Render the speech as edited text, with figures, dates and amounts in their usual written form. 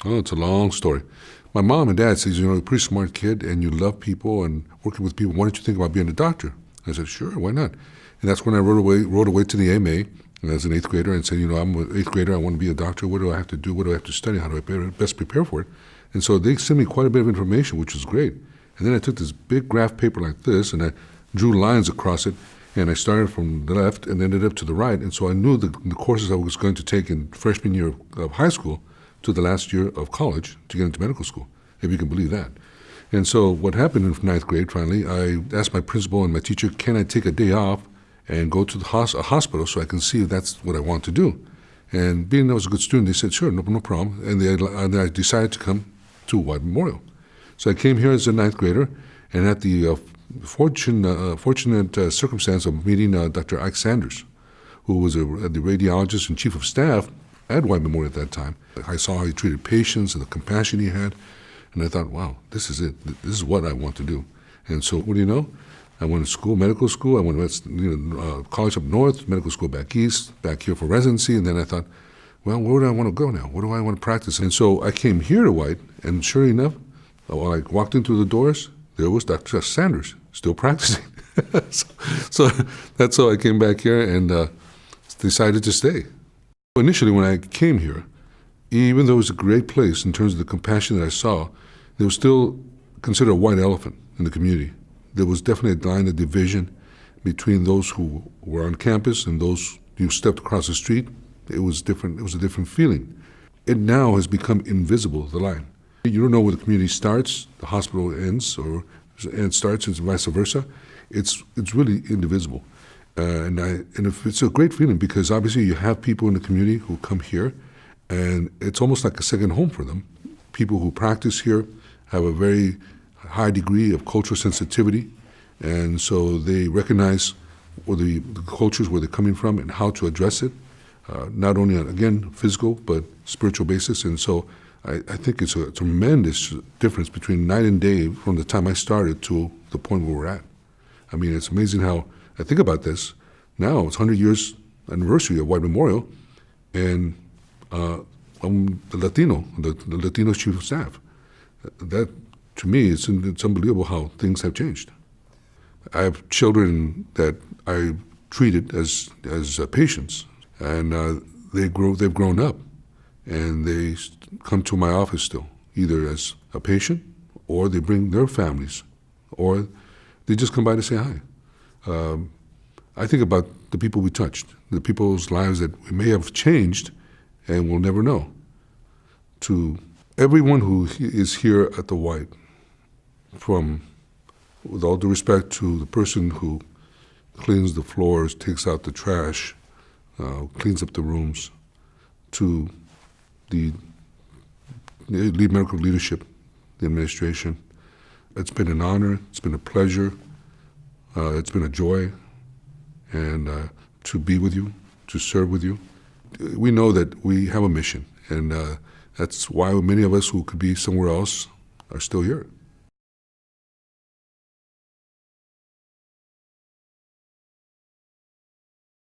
Oh, it's a long story. My mom and dad says, you're a pretty smart kid and you love people and working with people. Why don't you think about being a doctor? I said, sure, why not? And that's when I wrote away to the AMA as an eighth grader and said, I'm an eighth grader, I want to be a doctor. What do I have to do? What do I have to study? How do I best prepare for it? And so they sent me quite a bit of information, which was great. And then I took this big graph paper like this and I drew lines across it, and I started from the left and ended up to the right. And so I knew the courses I was going to take in freshman year of high school to the last year of college to get into medical school, if you can believe that. And so what happened in ninth grade, finally, I asked my principal and my teacher, can I take a day off and go to a hospital so I can see if that's what I want to do? And being I was a good student, they said, sure, no problem. And I decided to come to White Memorial. So I came here as a ninth grader and had the fortunate circumstance of meeting Dr. Ike Sanders, who was the radiologist and chief of staff at White Memorial at that time. I saw how he treated patients and the compassion he had, and I thought, wow, this is it. This is what I want to do. And so, what do you know? I went to school, medical school. I went to college up north, medical school back east, back here for residency, and then I thought, well, where do I want to go now? What do I want to practice? And so I came here to White, and sure enough, when I walked into the doors, there was Dr. Sanders, still practicing. so that's how I came back here and decided to stay. Initially, when I came here, even though it was a great place in terms of the compassion that I saw, there was still considered a white elephant in the community. There was definitely a line of division between those who were on campus and those who stepped across the street. It was different. It was a different feeling. It now has become invisible, the line. You don't know where the community starts, the hospital ends, and starts, and vice versa. It's really indivisible. And it's a great feeling because obviously you have people in the community who come here, and it's almost like a second home for them. People who practice here have a very high degree of cultural sensitivity, and so they recognize the cultures where they're coming from and how to address it, not only on, again, physical, but spiritual basis. And so I think it's a tremendous difference between night and day from the time I started to the point where we're at. I mean, it's amazing how I think about this. Now it's 100 years anniversary of White Memorial, and I'm the Latino chief of staff. That, to me, it's unbelievable how things have changed. I have children that I treated as patients, and they've grown up, and they come to my office still, either as a patient, or they bring their families, or they just come by to say hi. I think about the people we touched, the people's lives that we may have changed and we'll never know. To everyone who is here at the White, from, with all due respect to the person who cleans the floors, takes out the trash, cleans up the rooms, to the medical leadership, the administration, it's been an honor, it's been a pleasure, it's been a joy, and to be with you, to serve with you. We know that we have a mission, and that's why many of us who could be somewhere else are still here.